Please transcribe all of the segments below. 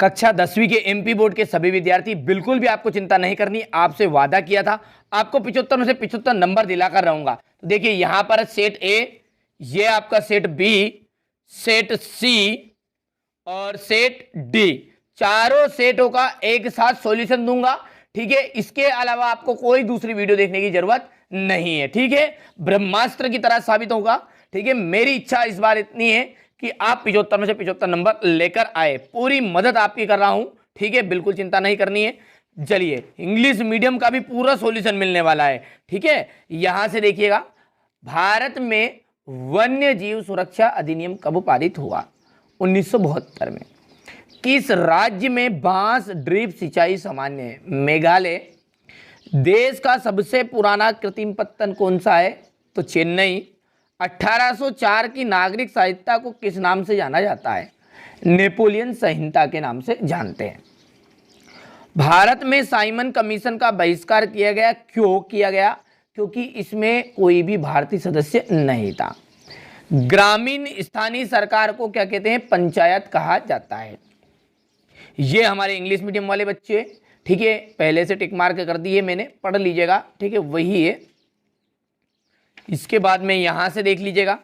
कक्षा 10वीं के एमपी बोर्ड के सभी विद्यार्थी, बिल्कुल भी आपको चिंता नहीं करनी। आपसे वादा किया था आपको 75 में से 75 नंबर दिलाकर रहूंगा। तो देखिए यहां पर सेट ए, ये आपका सेट बी, सेट सी और सेट डी, चारों सेटों का एक साथ सॉल्यूशन दूंगा। ठीक है, इसके अलावा आपको कोई दूसरी वीडियो देखने की जरूरत नहीं है। ठीक है, ब्रह्मास्त्र की तरह साबित होगा। ठीक है, मेरी इच्छा इस बार इतनी है कि आप 75 में से 75 नंबर लेकर आए, पूरी मदद आपकी कर रहा हूं। ठीक है, बिल्कुल चिंता नहीं करनी है। चलिए, इंग्लिश मीडियम का भी पूरा सॉल्यूशन मिलने वाला है। ठीक है, यहां से देखिएगा, भारत में वन्य जीव सुरक्षा अधिनियम कब पारित हुआ? 1972 में। किस राज्य में बांस ड्रिप सिंचाई सामान्य है? मेघालय। देश का सबसे पुराना कृत्रिम पत्तन कौन सा है? तो चेन्नई। 1804 की नागरिक संहिता को किस नाम से जाना जाता है? नेपोलियन संहिता के नाम से जानते हैं। भारत में साइमन कमीशन का बहिष्कार किया गया, क्यों किया गया? क्योंकि इसमें कोई भी भारतीय सदस्य नहीं था। ग्रामीण स्थानीय सरकार को क्या कहते हैं? पंचायत कहा जाता है। ये हमारे इंग्लिश मीडियम वाले बच्चे, ठीक है, पहले से टिक मार्क कर दिए मैंने, पढ़ लीजिएगा। ठीक है, वही है। इसके बाद में यहां से देख लीजिएगा,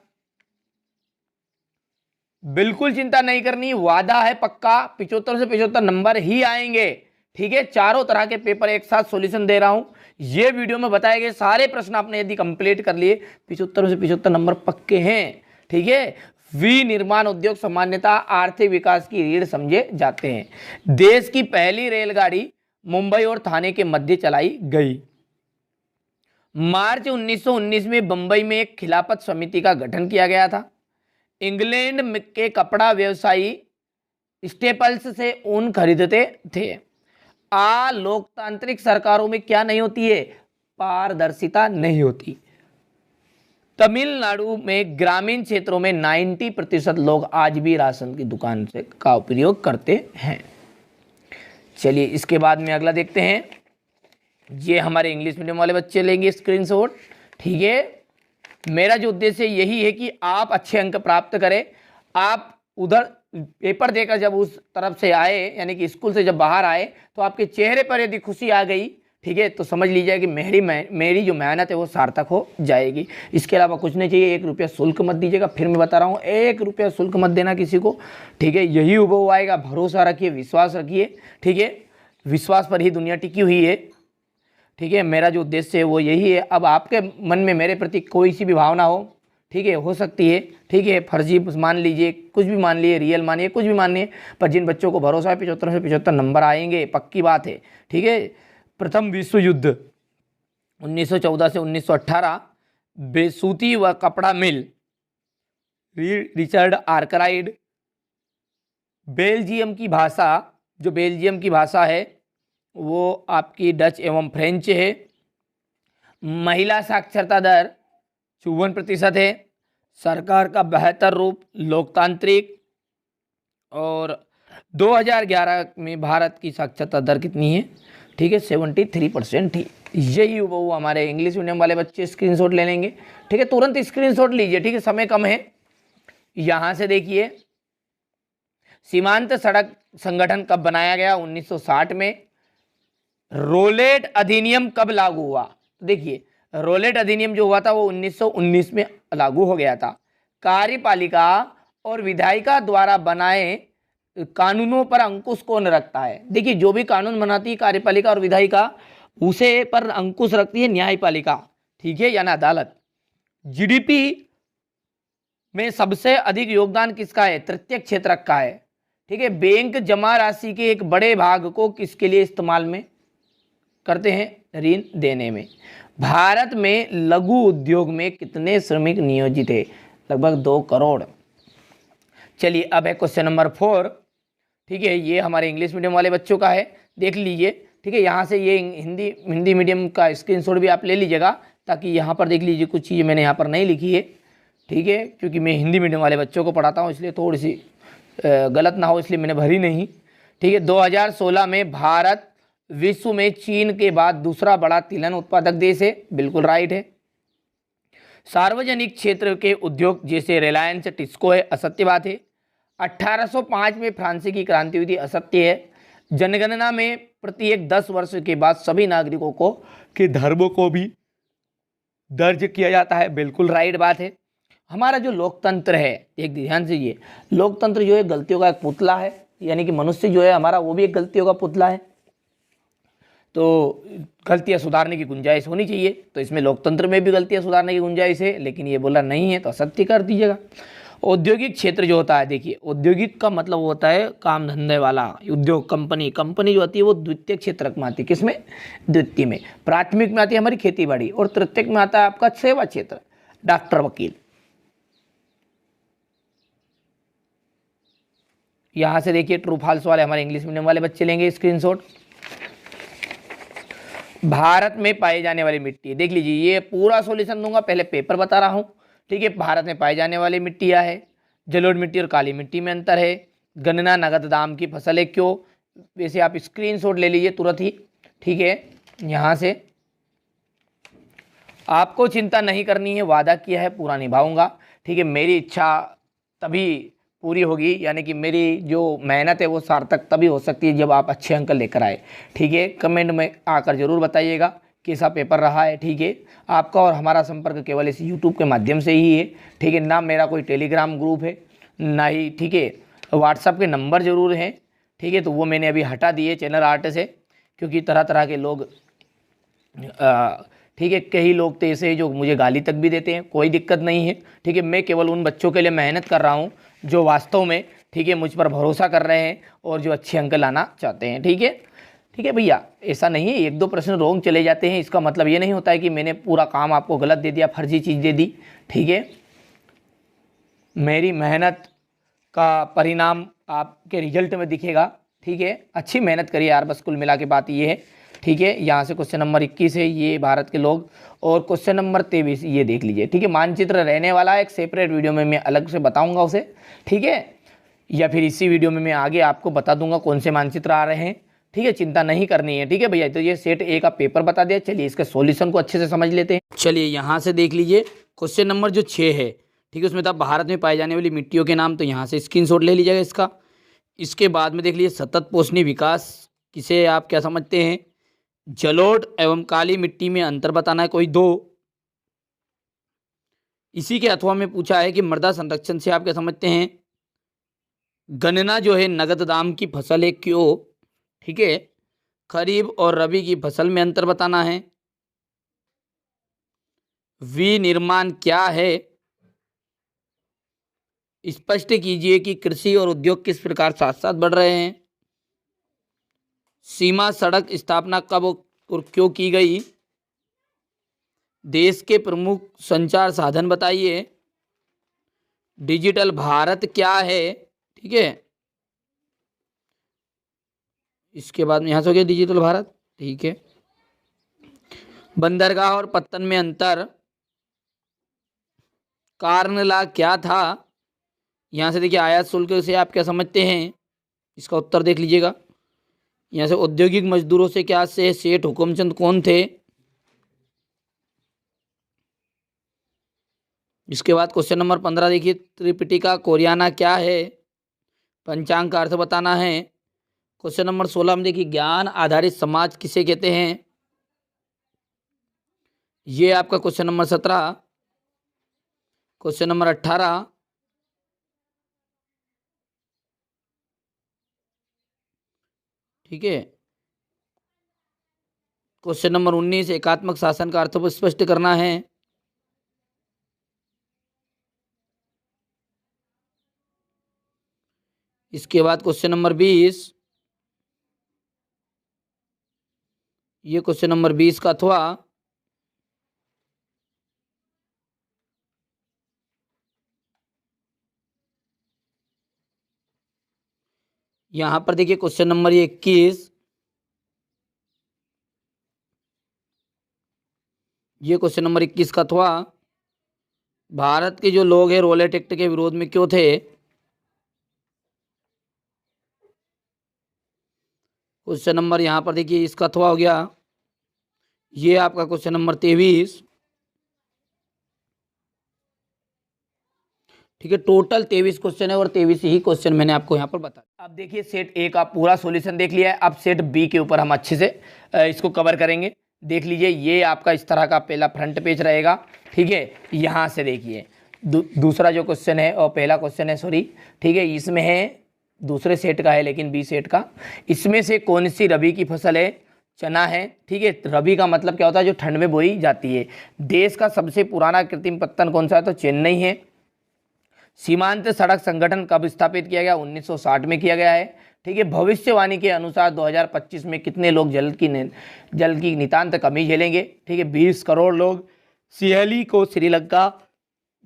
बिल्कुल चिंता नहीं करनी, वादा है पक्का 75 से 75 नंबर ही आएंगे। ठीक है, चारों तरह के पेपर एक साथ सॉल्यूशन दे रहा हूं। ये वीडियो में बताए गए सारे प्रश्न आपने यदि कंप्लीट कर लिए, 75 से 75 नंबर पक्के हैं। ठीक है, विनिर्माण उद्योग सामान्यतः आर्थिक विकास की रीढ़ समझे जाते हैं। देश की पहली रेलगाड़ी मुंबई और थाने के मध्य चलाई गई। मार्च 1919 में बंबई में एक खिलाफत समिति का गठन किया गया था। इंग्लैंड के कपड़ा व्यवसायी स्टेपल्स से ऊन खरीदते थे। लोकतांत्रिक सरकारों में क्या नहीं होती है? पारदर्शिता नहीं होती। तमिलनाडु में ग्रामीण क्षेत्रों में 90% लोग आज भी राशन की दुकान से का उपयोग करते हैं। चलिए, इसके बाद में अगला देखते हैं। ये हमारे इंग्लिश मीडियम वाले बच्चे लेंगे स्क्रीनशॉट। ठीक है, मेरा जो उद्देश्य यही है कि आप अच्छे अंक प्राप्त करें। आप उधर पेपर देकर जब उस तरफ से आए, यानी कि स्कूल से जब बाहर आए, तो आपके चेहरे पर यदि खुशी आ गई, ठीक है, तो समझ लीजिए कि मेरी जो मेहनत है वो सार्थक हो जाएगी। इसके अलावा कुछ नहीं चाहिए। 1 रुपया शुल्क मत दीजिएगा, फिर मैं बता रहा हूँ, 1 रुपया शुल्क मत देना किसी को। ठीक है, यही उभव आएगा। भरोसा रखिए, विश्वास रखिए। ठीक है, विश्वास पर ही दुनिया टिकी हुई है। ठीक है, मेरा जो उद्देश्य है वो यही है। अब आपके मन में मेरे प्रति कोई सी भी भावना हो, ठीक है, हो सकती है। ठीक है, फर्जी मान लीजिए, कुछ भी मान लीजिए, रियल मानिए, कुछ भी मानिए, पर जिन बच्चों को भरोसा है 75 से 75 नंबर आएंगे, पक्की बात है। ठीक है, प्रथम विश्व युद्ध 1914 से 1918, बेसूती व कपड़ा मिल, रिचर्ड आर्कराइड। बेल्जियम की भाषा, जो बेल्जियम की भाषा है वो आपकी डच एवं फ्रेंच है। महिला साक्षरता दर 54% है। सरकार का बेहतर रूप लोकतांत्रिक। और 2011 में भारत की साक्षरता दर कितनी है? ठीक है, 73% थी। यही वो हमारे इंग्लिश मीडियम वाले बच्चे स्क्रीनशॉट ले लेंगे। ठीक है, तुरंत स्क्रीनशॉट लीजिए। ठीक है, समय कम है। यहां से देखिए, सीमांत सड़क संगठन कब बनाया गया? 1960 में। रोलेट अधिनियम कब लागू हुआ? देखिए, रोलेट अधिनियम जो हुआ था वो 1919 में लागू हो गया था। कार्यपालिका और विधायिका द्वारा बनाए कानूनों पर अंकुश कौन रखता है? देखिए, जो भी कानून बनाती है कार्यपालिका और विधायिका, उसे पर अंकुश रखती है न्यायपालिका। ठीक है, यानी अदालत। जीडीपी में सबसे अधिक योगदान किसका है? तृतीय क्षेत्र का है। ठीक है, बैंक जमा राशि के एक बड़े भाग को किसके लिए इस्तेमाल में करते हैं? ऋण देने में। भारत में लघु उद्योग में कितने श्रमिक नियोजित है? लगभग 2 करोड़। चलिए, अब है क्वेश्चन नंबर 4। ठीक है, ये हमारे इंग्लिश मीडियम वाले बच्चों का है, देख लीजिए। ठीक है, यहाँ से ये हिंदी मीडियम का स्क्रीनशॉट भी आप ले लीजिएगा, ताकि यहाँ पर देख लीजिए कुछ चीज़ें मैंने यहाँ पर नहीं लिखी है। ठीक है, क्योंकि मैं हिंदी मीडियम वाले बच्चों को पढ़ाता हूँ, इसलिए थोड़ी सी गलत ना हो, इसलिए मैंने भरी नहीं। ठीक है, 2016 में भारत विश्व में चीन के बाद दूसरा बड़ा तिलहन उत्पादक देश है। बिल्कुल राइट है। सार्वजनिक क्षेत्र के उद्योग जैसे रिलायंस, टिस्को है, असत्य बात है। 1805 में फ्रांसीसी क्रांति हुई थी, असत्य है। जनगणना में प्रत्येक 10 वर्ष के बाद सभी नागरिकों को के धर्मों को भी दर्ज किया जाता है, बिल्कुल राइट बात है। हमारा जो लोकतंत्र है, एक ध्यान से, ये लोकतंत्र जो है गलतियों का एक पुतला है, यानी कि मनुष्य जो है हमारा वो भी एक गलतियों का पुतला है, तो गलतियां सुधारने की गुंजाइश होनी चाहिए। तो इसमें लोकतंत्र में भी गलतियां सुधारने की गुंजाइश है, लेकिन ये बोला नहीं है तो असत्य कर दीजिएगा। औद्योगिक क्षेत्र जो होता है, देखिए औद्योगिक का मतलब होता है काम धंधे वाला, उद्योग, कंपनी। कंपनी जो होती है वो द्वितीय क्षेत्र में आती है, किसमें? द्वितीय में। प्राथमिक में आती है हमारी खेती बाड़ी, और तृतीयक में आता है आपका सेवा क्षेत्र, डॉक्टर, वकील। यहां से देखिए ट्रू फॉल्स वाले हमारे इंग्लिश मीडियम वाले बच्चे लेंगे स्क्रीनशॉट। भारत में पाई जाने वाली मिट्टी, देख लीजिए, ये पूरा सॉल्यूशन दूंगा, पहले पेपर बता रहा हूं, ठीक है। भारत में पाई जाने वाली मिट्टियां है, जलोढ़ मिट्टी और काली मिट्टी में अंतर है, गन्ना नगद दाम की फसल है, क्यों? वैसे आप स्क्रीनशॉट ले लीजिए तुरंत ही, ठीक है। यहां से आपको चिंता नहीं करनी है, वादा किया है पूरा निभाऊंगा, ठीक है। मेरी इच्छा तभी पूरी होगी, यानी कि मेरी जो मेहनत है वो सार्थक तभी हो सकती है जब आप अच्छे अंक लेकर आए, ठीक है। कमेंट में आकर जरूर बताइएगा कैसा पेपर रहा है, ठीक है। आपका और हमारा संपर्क केवल इस यूट्यूब के माध्यम से ही है, ठीक है। ना मेरा कोई टेलीग्राम ग्रुप है, ना ही, ठीक है, व्हाट्सएप के नंबर जरूर हैं, ठीक है। तो वो मैंने अभी हटा दिए चैनल आर्ट से, क्योंकि तरह तरह के लोग, ठीक है, कई लोग तो ऐसे हैं जो मुझे गाली तक भी देते हैं, कोई दिक्कत नहीं है, ठीक है। मैं केवल उन बच्चों के लिए मेहनत कर रहा हूँ जो वास्तव में, ठीक है, मुझ पर भरोसा कर रहे हैं और जो अच्छे अंक लाना चाहते हैं, ठीक है। ठीक है भैया, ऐसा नहीं है, एक दो प्रश्न रोंग चले जाते हैं, इसका मतलब ये नहीं होता है कि मैंने पूरा काम आपको गलत दे दिया, फर्जी चीज़ दे दी, ठीक है। मेरी मेहनत का परिणाम आपके रिजल्ट में दिखेगा, ठीक है। अच्छी मेहनत करिए यार, बस कुल मिला के बात ये है, ठीक है। यहाँ से क्वेश्चन नंबर 21 है, ये भारत के लोग, और क्वेश्चन नंबर 23 ये देख लीजिए, ठीक है। मानचित्र रहने वाला है, एक सेपरेट वीडियो में मैं अलग से बताऊंगा उसे, ठीक है, या फिर इसी वीडियो में मैं आगे आपको बता दूंगा कौन से मानचित्र आ रहे हैं, ठीक है। चिंता नहीं करनी है, ठीक है भैया। तो ये सेट ए का पेपर बता दिया, चलिए इसके सॉल्यूशन को अच्छे से समझ लेते हैं। चलिए यहाँ से देख लीजिए, क्वेश्चन नंबर जो 6 है, ठीक है, उसमें था भारत में पाई जाने वाली मिट्टियों के नाम, तो यहाँ से स्क्रीनशॉट ले लीजिएगा इसका। इसके बाद में देख लीजिए, सतत पोषणी विकास किसे आप क्या समझते हैं? जलोढ़ एवं काली मिट्टी में अंतर बताना है, कोई दो। इसी के अथवा में पूछा है कि मृदा संरक्षण से आप क्या समझते हैं? गन्ना जो है नगद दाम की फसल है, क्यों? ठीक है। खरीफ और रबी की फसल में अंतर बताना है। विनिर्माण क्या है? स्पष्ट कीजिए कि कृषि और उद्योग किस प्रकार साथ साथ बढ़ रहे हैं। सीमा सड़क स्थापना कब और क्यों की गई? देश के प्रमुख संचार साधन बताइए। डिजिटल भारत क्या है? ठीक है, इसके बाद में यहां से हो गया डिजिटल भारत, ठीक है। बंदरगाह और पत्तन में अंतर, कार्नला क्या था? यहां से देखिए, आयात शुल्क से आप क्या समझते हैं? इसका उत्तर देख लीजिएगा। यहां से औद्योगिक मजदूरों से क्या से सेठ हुकुमचंद कौन थे? इसके बाद क्वेश्चन नंबर 15 देखिए, त्रिपिटिका कोरियाना क्या है? पंचांग का अर्थ बताना है। क्वेश्चन नंबर 16 में देखिए, ज्ञान आधारित समाज किसे कहते हैं? ये आपका क्वेश्चन नंबर 17। क्वेश्चन नंबर 18, ठीक है। क्वेश्चन नंबर 19, एकात्मक शासन का अर्थ स्पष्ट करना है। इसके बाद क्वेश्चन नंबर 20, ये क्वेश्चन नंबर 20 का अथवा यहां पर देखिए क्वेश्चन नंबर 21, ये क्वेश्चन नंबर 21 का अथवा भारत के जो लोग हैं रोलेट एक्ट के विरोध में क्यों थे? क्वेश्चन नंबर यहां पर देखिए इसका अथवा हो गया, ये आपका क्वेश्चन नंबर 23। ठीक है, टोटल 23 क्वेश्चन है और 23 ही क्वेश्चन मैंने आपको यहाँ पर बताया। अब देखिए सेट ए का पूरा सॉल्यूशन देख लिया है, अब सेट बी के ऊपर हम अच्छे से इसको कवर करेंगे। देख लीजिए, ये आपका इस तरह का पहला फ्रंट पेज रहेगा। ठीक है, यहाँ से देखिए दूसरा जो क्वेश्चन है और पहला क्वेश्चन है, सॉरी, ठीक है, इसमें है दूसरे सेट का है लेकिन बी सेट का, इसमें से कौन सी रबी की फसल है? चना है। ठीक है, रबी का मतलब क्या होता है? जो ठंड में बोई जाती है। देश का सबसे पुराना कृत्रिम पत्तन कौन सा है? तो चेन्नई है। सीमांत सड़क संगठन कब स्थापित किया गया? 1960 में किया गया है। ठीक है, भविष्यवाणी के अनुसार 2025 में कितने लोग जल की नितांत कमी झेलेंगे? ठीक है, 20 करोड़ लोग। सिहली को श्रीलंका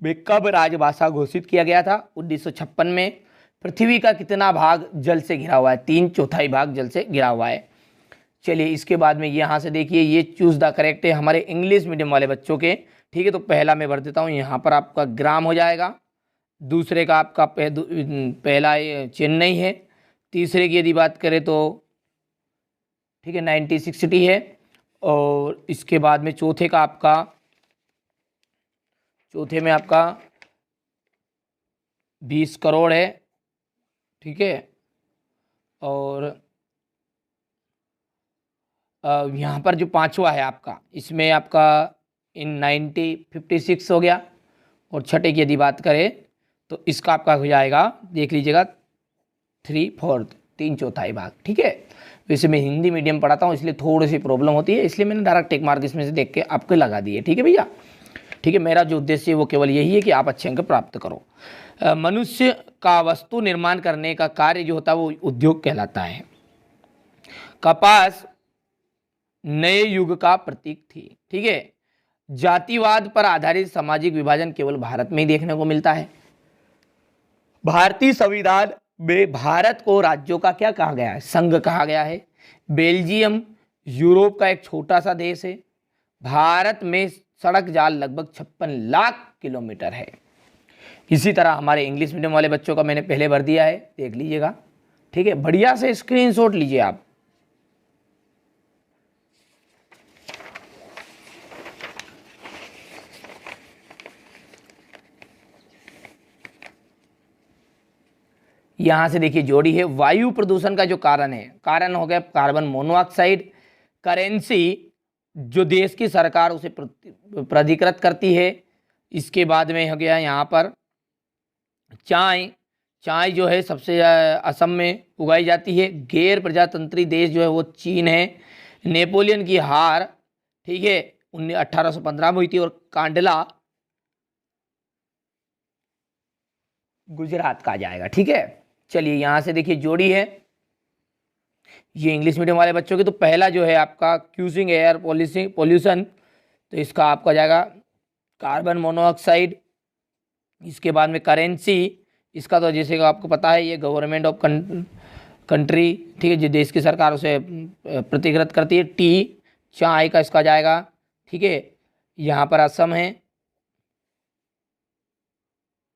में कब राजभाषा घोषित किया गया था? 1956 में। पृथ्वी का कितना भाग जल से घिरा हुआ है? 3/4 भाग जल से घिरा हुआ है। चलिए, इसके बाद में यहाँ से देखिए, ये चूज द करेक्ट है हमारे इंग्लिश मीडियम वाले बच्चों के। ठीक है, तो पहला मैं भर देता हूँ, यहाँ पर आपका ग्राम हो जाएगा। दूसरे का आपका पहला चेन्नई है। तीसरे की यदि बात करें तो ठीक है 1960 है। और इसके बाद में चौथे में आपका 20 करोड़ है। ठीक है, और यहाँ पर जो पांचवा है आपका, इसमें आपका इन 1956 हो गया। और छठे की यदि बात करें तो इसका आपका हो जाएगा, देख लीजिएगा, 3/4 भाग। ठीक है, वैसे मैं हिंदी मीडियम पढ़ाता हूँ इसलिए थोड़ी सी प्रॉब्लम होती है, इसलिए मैंने डायरेक्ट टिक मार्क इसमें से देख के आपको लगा दिए। ठीक है भैया, ठीक है, मेरा जो उद्देश्य है वो केवल यही है कि आप अच्छे अंक प्राप्त करो। मनुष्य का वस्तु निर्माण करने का कार्य जो होता है वो उद्योग कहलाता है। कपास नए युग का प्रतीक थी। ठीक है, जातिवाद पर आधारित सामाजिक विभाजन केवल भारत में ही देखने को मिलता है। भारतीय संविधान में भारत को राज्यों का क्या कहा गया है? संघ कहा गया है। बेल्जियम यूरोप का एक छोटा सा देश है। भारत में सड़क जाल लगभग 56 लाख किलोमीटर है। इसी तरह हमारे इंग्लिश मीडियम वाले बच्चों का मैंने पहले भर दिया है, देख लीजिएगा। ठीक है, बढ़िया से स्क्रीनशॉट लीजिए आप। यहां से देखिए जोड़ी है, वायु प्रदूषण का जो कारण हो गया कार्बन मोनोऑक्साइड। करेंसी जो देश की सरकार उसे प्राधिकृत करती है। इसके बाद में हो गया यहाँ पर चाय जो है सबसे असम में उगाई जाती है। गैर प्रजातंत्री देश जो है वो चीन है। नेपोलियन की हार, ठीक है, 1815 में हुई थी। और कांडला गुजरात का आ जाएगा। ठीक है, चलिए यहाँ से देखिए जोड़ी है, ये इंग्लिश मीडियम वाले बच्चों की। तो पहला जो है आपका क्यूजिंग एयर पॉल्यूशन, तो इसका आपका जाएगा कार्बन मोनोऑक्साइड। इसके बाद में करेंसी, इसका तो जैसे कि आपको पता है ये गवर्नमेंट ऑफ कंट्री, ठीक है, जो देश की सरकार उसे प्रतिकृत करती है। टी चाय का इसका जाएगा। ठीक है, यहाँ पर असम है।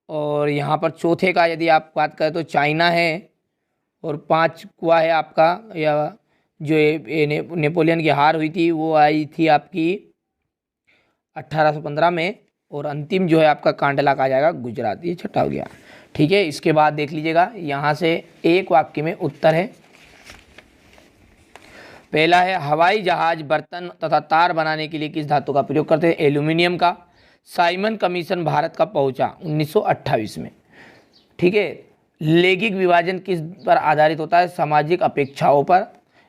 और यहाँ पर चौथे का यदि आप बात करें तो चाइना है। और पांचवा है आपका या जो नेपोलियन की हार हुई थी वो आई थी आपकी 1815 में। और अंतिम जो है आपका कांडला का आ जाएगा गुजरात, ये छठा हो गया। ठीक है, इसके बाद देख लीजिएगा यहाँ से एक वाक्य में उत्तर है। पहला है हवाई जहाज बर्तन तथा तार बनाने के लिए किस धातु का प्रयोग करते हैं? एल्यूमिनियम का। साइमन कमीशन भारत कब पहुंचा? 1928 में। ठीक है, लैंगिक विभाजन किस पर आधारित होता है? सामाजिक अपेक्षाओं पर।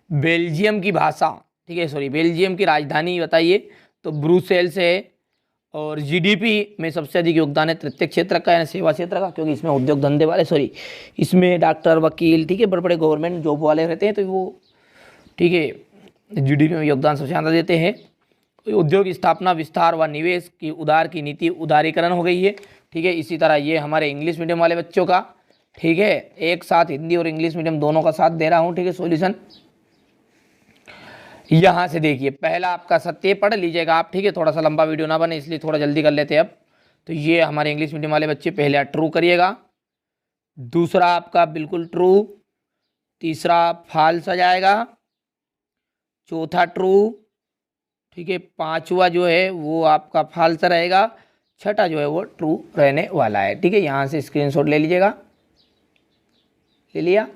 बेल्जियम की भाषा, ठीक है, सॉरी, बेल्जियम की राजधानी बताइए? तो ब्रुसेल्स है। और जीडीपी में सबसे अधिक योगदान है तृतीय क्षेत्र का यानी सेवा क्षेत्र का, क्योंकि इसमें उद्योग धंधे वाले, सॉरी, इसमें डॉक्टर, वकील, ठीक है, बड़े बड़े गवर्नमेंट जॉब वाले रहते हैं, तो वो, ठीक है, जीडीपी में योगदान सबसे ज़्यादा देते हैं। उद्योग स्थापना, विस्तार व निवेश की उदार की नीति उदारीकरण हो गई है। ठीक है, इसी तरह ये हमारे इंग्लिश मीडियम वाले बच्चों का, ठीक है, एक साथ हिंदी और इंग्लिश मीडियम दोनों का साथ दे रहा हूँ। ठीक है, सॉल्यूशन यहाँ से देखिए, पहला आपका सत्य पढ़ लीजिएगा आप। ठीक है, थोड़ा सा लंबा वीडियो ना बने इसलिए थोड़ा जल्दी कर लेते हैं अब। तो ये हमारे इंग्लिश मीडियम वाले बच्चे पहले ट्रू करिएगा, दूसरा आपका बिल्कुल ट्रू, तीसरा फॉल्स आ जाएगा, चौथा ट्रू, ठीक है, पांचवा जो है वो आपका फॉल्स रहेगा, छठा जो है वो ट्रू रहने वाला है। ठीक है, यहाँ से स्क्रीनशॉट ले लीजिएगा। ले लिया।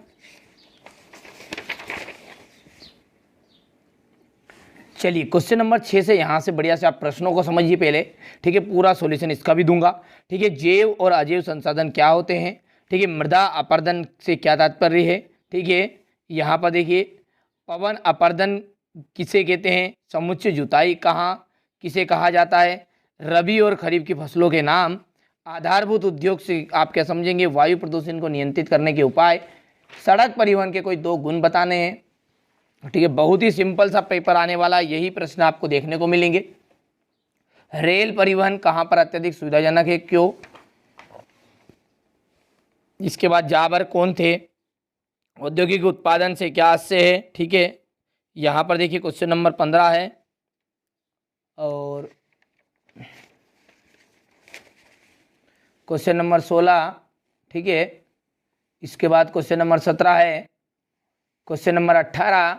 चलिए क्वेश्चन नंबर 6 से यहाँ से बढ़िया से आप प्रश्नों को समझिए पहले। ठीक है, पूरा सॉल्यूशन इसका भी दूंगा। ठीक है, जैव और अजैव संसाधन क्या होते हैं। ठीक है, मृदा अपरदन से क्या तात्पर्य है। ठीक है, यहाँ पर देखिए पवन अपरदन किसे कहते हैं, समुच्चय जुताई कहाँ किसे कहा जाता है, रबी और खरीफ की फसलों के नाम, आधारभूत उद्योग से आप क्या समझेंगे, वायु प्रदूषण को नियंत्रित करने के उपाय, सड़क परिवहन के कोई 2 गुण बताने हैं। ठीक है, बहुत ही सिंपल सा पेपर आने वाला है, यही प्रश्न आपको देखने को मिलेंगे। रेल परिवहन कहाँ पर अत्यधिक सुविधाजनक है, क्यों। इसके बाद जाबर कौन थे, औद्योगिक उत्पादन से क्या आशय है। ठीक है, यहाँ पर देखिए क्वेश्चन नंबर 15 है और क्वेश्चन नंबर 16। ठीक है, इसके बाद क्वेश्चन नंबर 17 है, क्वेश्चन नंबर 18,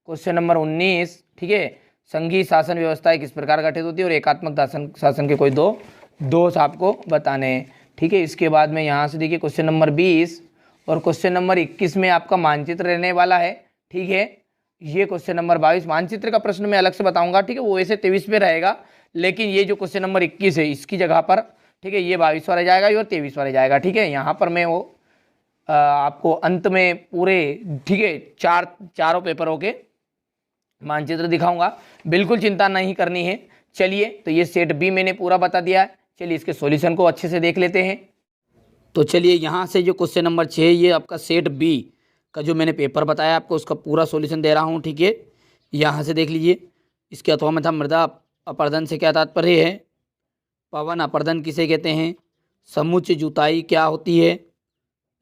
क्वेश्चन नंबर 19। ठीक है, संघीय शासन व्यवस्था किस प्रकार गठित होती है और एकात्मक शासन के कोई 2 दोष आपको बताने हैं। ठीक है, इसके बाद में यहाँ से देखिए क्वेश्चन नंबर 20 और क्वेश्चन नंबर 21 में आपका मानचित्र रहने वाला है। ठीक है, ये क्वेश्चन नंबर 22 मानचित्र का प्रश्न मैं अलग से बताऊंगा। ठीक है, वो वैसे 23 में रहेगा, लेकिन ये जो क्वेश्चन नंबर 21 है इसकी जगह पर, ठीक है, ये 22 वाला जाएगा और 23 वाला जाएगा। ठीक है, यहाँ पर मैं वो आपको अंत में पूरे, ठीक है, चारों पेपरों के मानचित्र दिखाऊंगा, बिल्कुल चिंता नहीं करनी है। चलिए, तो ये सेट बी मैंने पूरा बता दिया है। चलिए इसके सॉल्यूशन को अच्छे से देख लेते हैं। तो चलिए यहाँ से जो क्वेश्चन नंबर 6 ये आपका सेट बी का जो मैंने पेपर बताया आपको उसका पूरा सॉल्यूशन दे रहा हूँ। ठीक है, यहाँ से देख लीजिए। इसके अथवा में था मृदा अपरदन से क्या तात्पर्य है, पवन अपरदन किसे कहते हैं, समुच्चय जुताई क्या होती है,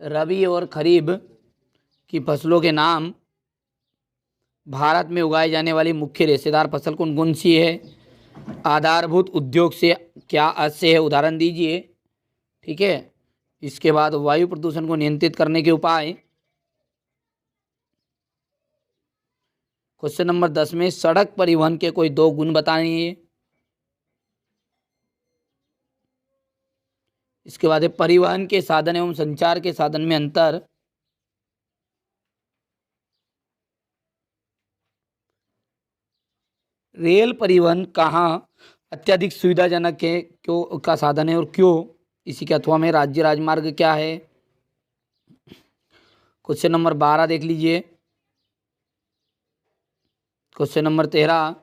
रबी और खरीफ की फसलों के नाम, भारत में उगाई जाने वाली मुख्य रेशेदार फसल कौन सी है, आधारभूत उद्योग से क्या आशय है, उदाहरण दीजिए। ठीक है, इसके बाद वायु प्रदूषण को नियंत्रित करने के उपाय। क्वेश्चन नंबर 10 में सड़क परिवहन के कोई 2 गुण बताइए। इसके बाद है परिवहन के साधन एवं संचार के साधन में अंतर। रेल परिवहन कहाँ अत्यधिक सुविधाजनक है, क्यों का साधन है और क्यों। इसी के अथवा में राज्य राजमार्ग क्या है। क्वेश्चन नंबर 12 देख लीजिए। क्वेश्चन नंबर 13,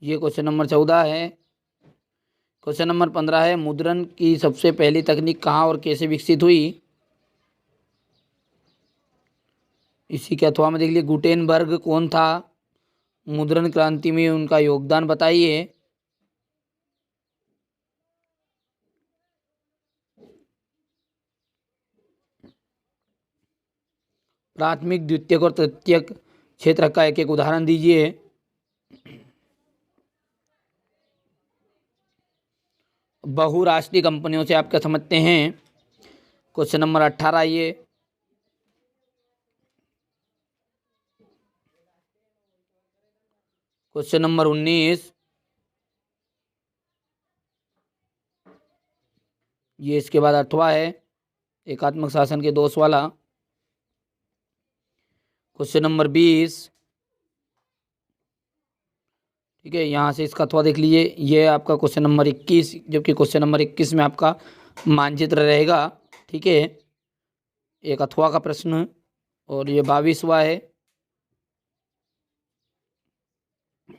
ये क्वेश्चन नंबर 14 है। क्वेश्चन नंबर 15 है मुद्रण की सबसे पहली तकनीक कहाँ और कैसे विकसित हुई। इसी के अथवा में देख लीजिए गुटेनबर्ग कौन था, मुद्रण क्रांति में उनका योगदान बताइए। प्राथमिक द्वितीयक और तृतीयक क्षेत्र का एक उदाहरण दीजिए। बहुराष्ट्रीय कंपनियों से आप क्या समझते हैं। क्वेश्चन नंबर 18 ये। क्वेश्चन नंबर 19 ये। इसके बाद 8वां है एकात्मक शासन के दोष वाला। Question number 20। ठीक है, यहाँ से इसका अथवा देख लीजिए। ये आपका क्वेश्चन नंबर 21, जबकि क्वेश्चन नंबर 21 में आपका मानचित्र रहेगा। ठीक है, एक अथवा का प्रश्न। और ये 22वां है,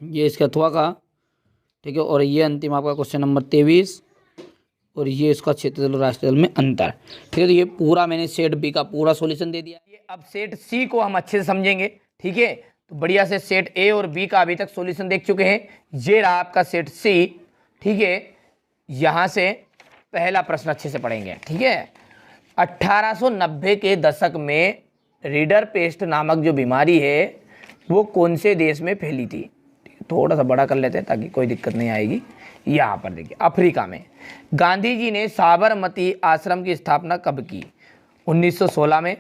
ये इसके अथवा का। ठीक है, और ये अंतिम आपका क्वेश्चन नंबर 23 और ये इसका क्षेत्र जल राष्ट्र जल में अंतर। ठीक है, तो ये पूरा मैंने सेट बी का पूरा सॉल्यूशन दे दिया। ये अब सेट सी को हम अच्छे से समझेंगे। ठीक है, तो बढ़िया से सेट ए और बी का अभी तक सॉल्यूशन देख चुके हैं। ये रहा आपका सेट सी। ठीक है, यहाँ से पहला प्रश्न अच्छे से पढ़ेंगे। ठीक है, 1890 के दशक में रीडर पेस्ट नामक जो बीमारी है वो कौन से देश में फैली थी। थोड़ा सा बड़ा कर लेते हैं ताकि कोई दिक्कत नहीं आएगी। यहाँ पर देखिए, अफ्रीका में। गांधी जी ने साबरमती आश्रम की स्थापना कब की। 1916 में।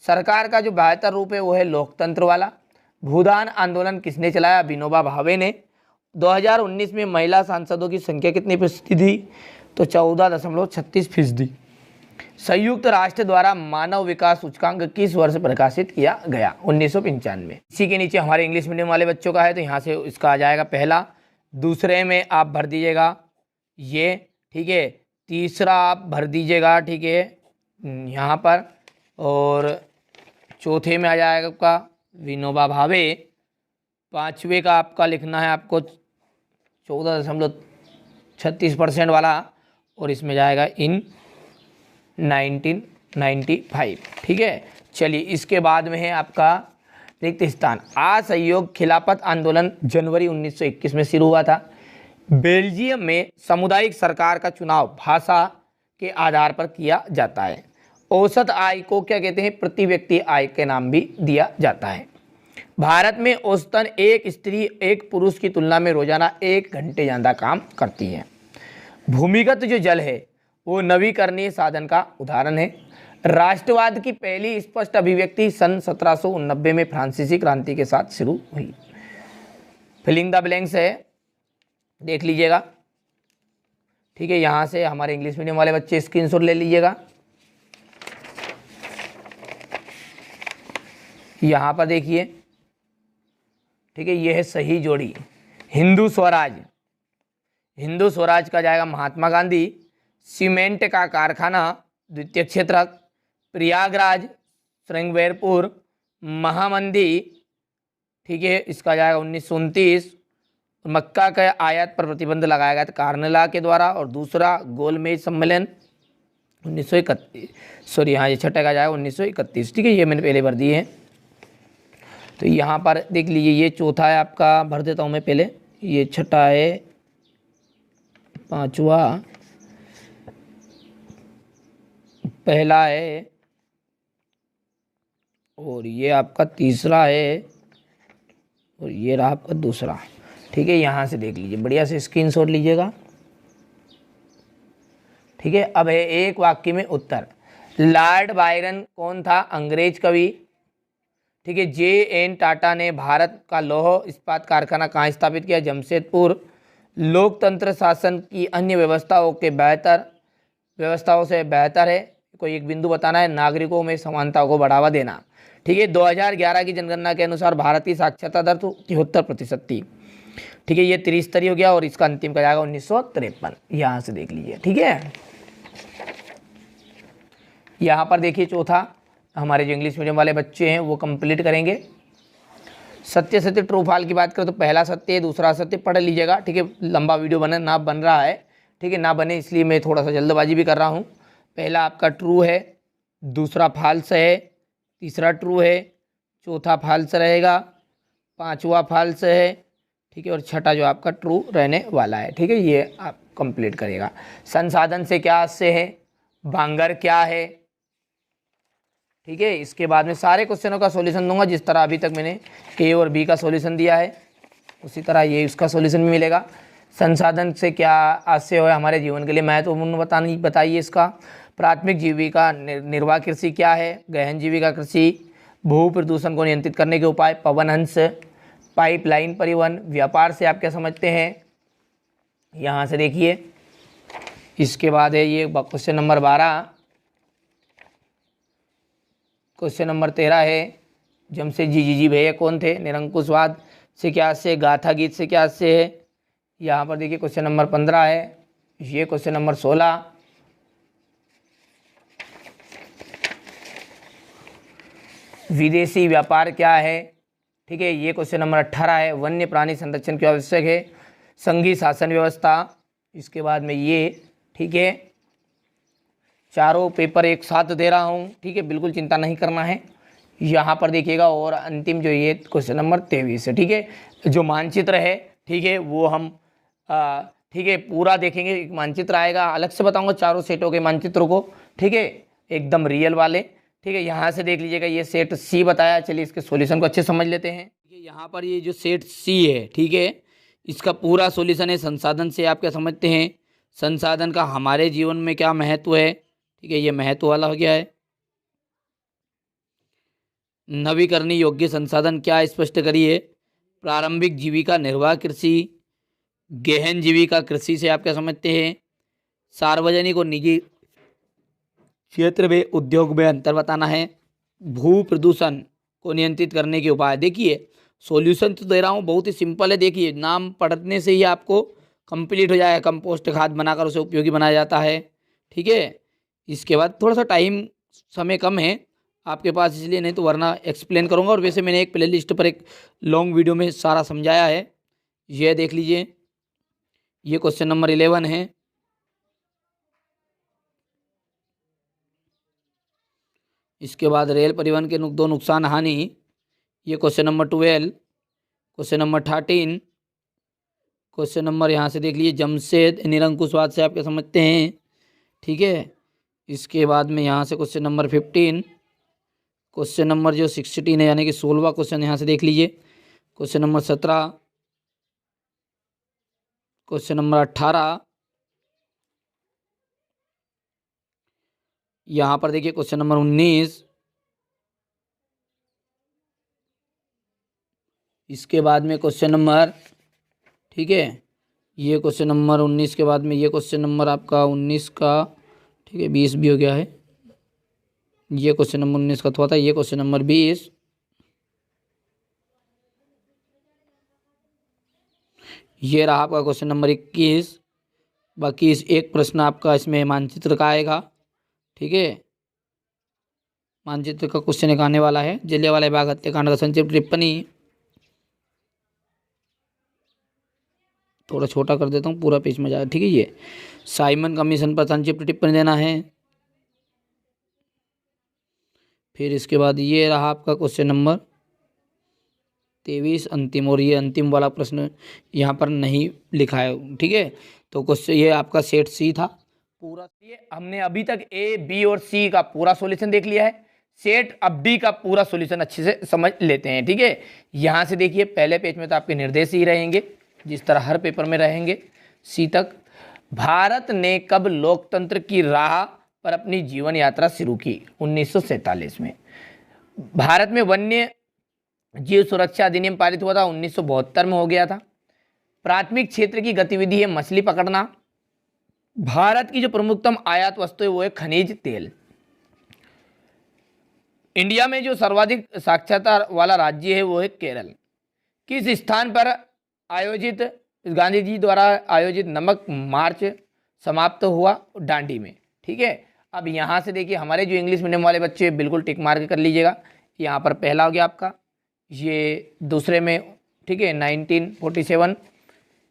सरकार का जो बेहतर रूप है वो है लोकतंत्र वाला। भूदान आंदोलन किसने चलाया। विनोबा भावे ने। 2019 में महिला सांसदों की संख्या कितनी फीसदी थी? तो 14.36%। संयुक्त राष्ट्र द्वारा मानव विकास सूचकांक किस वर्ष प्रकाशित किया गया? 1995। इसी के नीचे हमारे इंग्लिश मीडियम वाले बच्चों का है, तो यहाँ से इसका आ जाएगा पहला। दूसरे में आप भर दीजिएगा ये, ठीक है। तीसरा आप भर दीजिएगा, ठीक है, यहाँ पर। और चौथे में आ जाएगा आपका विनोबा भावे। पाँचवें का आपका लिखना है आपको 14.36% वाला, और इसमें जाएगा इन 1995, ठीक है। चलिए, इसके बाद में है आपका रिक्त स्थान। असहयोग खिलाफत आंदोलन जनवरी 1921 में शुरू हुआ था। बेल्जियम में सामुदायिक सरकार का चुनाव भाषा के आधार पर किया जाता है। औसत आय को क्या कहते हैं? प्रति व्यक्ति आय के नाम भी दिया जाता है। भारत में औसतन एक स्त्री एक पुरुष की तुलना में रोजाना 1 घंटे ज़्यादा काम करती है। भूमिगत जो जल है वो नवीकरणीय साधन का उदाहरण है। राष्ट्रवाद की पहली स्पष्ट अभिव्यक्ति सन 1789 में फ्रांसीसी क्रांति के साथ शुरू हुई। फिलिंग द ब्लैंक्स है, देख लीजिएगा, ठीक है। यहाँ से हमारे इंग्लिश मीडियम वाले बच्चे स्क्रीनशॉट ले लीजिएगा। यहाँ पर देखिए, ठीक है, ये है सही जोड़ी। हिंदू स्वराज, हिंदू स्वराज का जाएगा महात्मा गांधी। सीमेंट का कारखाना द्वितीय क्षेत्र, प्रयागराज, श्रृंगवेरपुर, महामंदी, ठीक है, इसका जाएगा 1929। मक्का के आयात पर प्रतिबंध लगाया गया था कार्नेला के द्वारा। और दूसरा गोलमेज सम्मेलन 1931, सॉरी हाँ, ये छठे का जाएगा 1931, ठीक है। ये मैंने पहले भर दिए हैं, तो यहाँ पर देख लीजिए। ये चौथा है आपका, भर देता हूँ मैं पहले। ये छठा है, पांचवा पहला है, और ये आपका तीसरा है, और ये रहा आपका दूसरा, ठीक है। यहाँ से देख लीजिए, बढ़िया से स्क्रीनशॉट लीजिएगा, ठीक है। अब है एक वाक्य में उत्तर। लॉर्ड बायरन कौन था? अंग्रेज कवि, ठीक है। J.N. टाटा ने भारत का लौह इस्पात कारखाना कहाँ स्थापित किया? जमशेदपुर। लोकतंत्र शासन की अन्य व्यवस्थाओं से बेहतर है। कोई एक बिंदु बताना है। नागरिकों में समानता को बढ़ावा देना, ठीक है। 2011 की जनगणना के अनुसार भारतीय साक्षरता दर तो 73% थी, ठीक है। ये त्रिस्तरीय हो गया, और इसका अंतिम का जाएगा 1953। यहाँ से देख लीजिए, ठीक है। यहाँ पर देखिए चौथा, हमारे जो इंग्लिश मीडियम वाले बच्चे हैं वो कंप्लीट करेंगे। सत्य सत्य ट्रू फॉल्स की बात करें तो पहला सत्य है, दूसरा सत्य, पढ़ लीजिएगा, ठीक है। लंबा वीडियो बन रहा है, ठीक है, ना बने इसलिए मैं थोड़ा सा जल्दबाजी भी कर रहा हूँ। पहला आपका ट्रू है, दूसरा फॉल्स है, तीसरा ट्रू है, चौथा फॉल्स रहेगा, पांचवा फॉल्स है, ठीक है, और छठा जो आपका ट्रू रहने वाला है, ठीक है। ये आप कंप्लीट करेगा। संसाधन से क्या से है? बांगर क्या है, ठीक है। इसके बाद में सारे क्वेश्चनों का सॉल्यूशन दूंगा, जिस तरह अभी तक मैंने ए और बी का सॉल्यूशन दिया है उसी तरह ये इसका सॉल्यूशन भी मिलेगा। संसाधन से क्या आशय है हमारे जीवन के लिए महत्वपूर्ण बताइए इसका। प्राथमिक जीविका निर्वाह कृषि क्या है? गहन जीविका कृषि। भू प्रदूषण को नियंत्रित करने के उपाय? पवन हंस। पाइपलाइन परिवहन। व्यापार से आप क्या समझते हैं? यहाँ से देखिए। इसके बाद है ये क्वेश्चन नंबर 12। क्वेश्चन नंबर 13 है जमशेदजी जी भैया कौन थे? निरंकुशवाद से क्या से? गाथा गीत से क्या से है? यहाँ पर देखिए क्वेश्चन नंबर 15 है। ये क्वेश्चन नंबर 16। विदेशी व्यापार क्या है? ठीक है, ये क्वेश्चन नंबर 18 है। वन्य प्राणी संरक्षण क्यों आवश्यक है? संघीय शासन व्यवस्था। इसके बाद में ये, ठीक है, चारों पेपर एक साथ दे रहा हूँ, ठीक है, बिल्कुल चिंता नहीं करना है। यहाँ पर देखिएगा। और अंतिम जो ये क्वेश्चन नंबर 23 है, ठीक है, जो मानचित्र है, ठीक है, वो हम ठीक है पूरा देखेंगे। एक मानचित्र आएगा, अलग से बताऊंगा चारों सेटों के मानचित्रों को, ठीक है, एकदम रियल वाले, ठीक है। यहाँ से देख लीजिएगा, ये सेट सी बताया। चलिए इसके सॉल्यूशन को अच्छे समझ लेते हैं। ठीक है, यहाँ पर ये जो सेट सी है, ठीक है, इसका पूरा सॉल्यूशन है। संसाधन से आप क्या समझते हैं? संसाधन का हमारे जीवन में क्या महत्व है? ठीक है, ये महत्व वाला हो गया है। नवीकरणीय योग्य संसाधन क्या स्पष्ट करिए? प्रारंभिक जीविका निर्वाह कृषि। गहन जीविका कृषि से आप क्या समझते हैं? सार्वजनिक और निजी क्षेत्र में उद्योग में अंतर बताना है। भू प्रदूषण को नियंत्रित करने के उपाय। देखिए सॉल्यूशन तो दे रहा हूँ, बहुत ही सिंपल है। देखिए नाम पढ़ने से ही आपको कंप्लीट हो जाएगा। कंपोस्ट खाद बनाकर उसे उपयोगी बनाया जाता है। ठीक है, इसके बाद थोड़ा सा टाइम समय कम है आपके पास, इसलिए नहीं तो वरना एक्सप्लेन करूँगा। और वैसे मैंने एक प्लेलिस्ट पर एक लॉन्ग वीडियो में सारा समझाया है, यह देख लीजिए। ये क्वेश्चन नंबर 11 है। इसके बाद रेल परिवहन के दो नुकसान हानि, ये question number 12। Question number 13, question number यहाँ से देख लीजिए, जमशेद निरंकुशवाद से आप क्या समझते हैं? ठीक है, इसके बाद में यहाँ से क्वेश्चन नंबर 15, क्वेश्चन नंबर जो 16 है यानी कि 16वां क्वेश्चन यहाँ से देख लीजिए। क्वेश्चन नंबर 17, क्वेश्चन नंबर 18, यहाँ पर देखिए क्वेश्चन नंबर 19। इसके बाद में क्वेश्चन नंबर, ठीक है, ये क्वेश्चन नंबर 19 के बाद में ये क्वेश्चन नंबर आपका 19 का, ठीक है 20 भी हो गया है। ये क्वेश्चन नंबर 19 का थोड़ा था, ये क्वेश्चन नंबर 20। ये रहा आपका क्वेश्चन नंबर 21। बाकी इस एक प्रश्न आपका इसमें मानचित्र का आएगा। ठीक है, मानचित्र का क्वेश्चन एक आने वाला है। जलियांवाला बाग हत्याकांड का संक्षिप्त टिप्पणी, थोड़ा छोटा कर देता हूँ, पूरा पेज में जाए। ठीक है, ये साइमन कमीशन पर संक्षिप्त टिप्पणी देना है। फिर इसके बाद ये रहा आपका क्वेश्चन नंबर 23 अंतिम, और ये अंतिम वाला प्रश्न यहाँ पर नहीं लिखा है। ठीक है, तो क्वेश्चन ये आपका सेट सी था पूरा। ये हमने अभी तक ए बी और सी का पूरा सॉल्यूशन देख लिया है। सेट अब डी का पूरा सॉल्यूशन अच्छे से समझ लेते हैं। ठीक है, यहाँ से देखिए पहले पेज में तो आपके निर्देश ही रहेंगे जिस तरह हर पेपर में रहेंगे सी तक। भारत ने कब लोकतंत्र की राह पर अपनी जीवन यात्रा शुरू की? 1947 में। भारत में वन्य जीव सुरक्षा अधिनियम पारित हुआ था, 1972 में हो गया था। प्राथमिक क्षेत्र की गतिविधि है मछली पकड़ना। भारत की जो प्रमुखतम आयात वस्तु है वो है खनिज तेल। इंडिया में जो सर्वाधिक साक्षरता वाला राज्य है वो है केरल। किस स्थान पर आयोजित गांधी जी द्वारा आयोजित नमक मार्च समाप्त हुआ? डांडी में। ठीक है, अब यहाँ से देखिए हमारे जो इंग्लिश मीडियम वाले बच्चे बिल्कुल टिक मार्क कर लीजिएगा। यहाँ पर पहला हो गया आपका, ये दूसरे में, ठीक है 1947।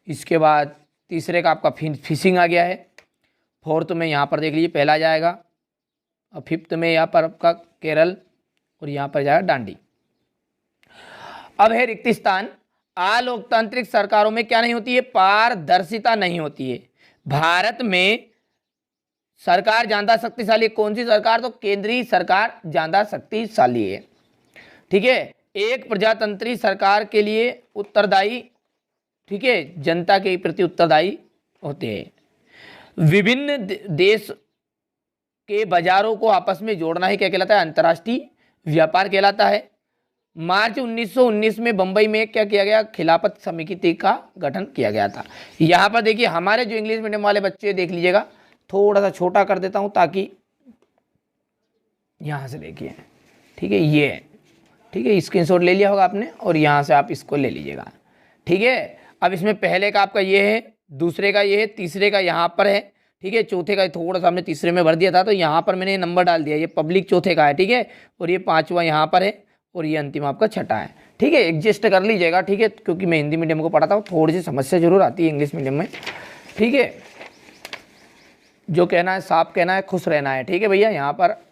इसके बाद तीसरे का आपका फिशिंग आ गया है। फोर्थ में यहाँ पर देख लीजिए पहला जाएगा, और फिफ्थ में यहाँ पर आपका केरल, और यहाँ पर जाएगा डांडी। अब है रिक्त स्थान। अलोकतांत्रिक सरकारों में क्या नहीं होती है? पारदर्शिता नहीं होती है। भारत में सरकार ज्यादा शक्तिशाली, कौन सी सरकार? तो केंद्रीय सरकार ज्यादा शक्तिशाली है। ठीक है, एक प्रजातंत्री सरकार के लिए उत्तरदायी, ठीक है, जनता के प्रति उत्तरदायी होते हैं। विभिन्न देश के बाजारों को आपस में जोड़ना ही क्या कहलाता है? अंतर्राष्ट्रीय व्यापार कहलाता है। मार्च 1919 में बंबई में क्या किया गया? खिलाफत समिति का गठन किया गया था। यहाँ पर देखिए हमारे जो इंग्लिश मीडियम वाले बच्चे देख लीजिएगा, थोड़ा सा छोटा कर देता हूँ ताकि यहाँ से देखिए, ठीक है, ये ठीक है, स्क्रीनशॉट ले लिया होगा आपने, और यहाँ से आप इसको ले लीजिएगा। ठीक है, अब इसमें पहले का आपका ये है, दूसरे का ये है, तीसरे का यहाँ पर है। ठीक है, चौथे का थोड़ा सा हमने तीसरे में भर दिया था तो यहाँ पर मैंने नंबर डाल दिया। ये पब्लिक चौथे का है। ठीक है, और ये पांचवा यहाँ पर है, और ये अंतिम आपका छठा है। ठीक है, एडजस्ट कर लीजिएगा। ठीक है, क्योंकि मैं हिंदी मीडियम को पढ़ाता हूँ, थोड़ी सी समस्या जरूर आती है इंग्लिश मीडियम में। ठीक है, जो कहना है साफ कहना है, खुश रहना है। ठीक है भैया, यहाँ पर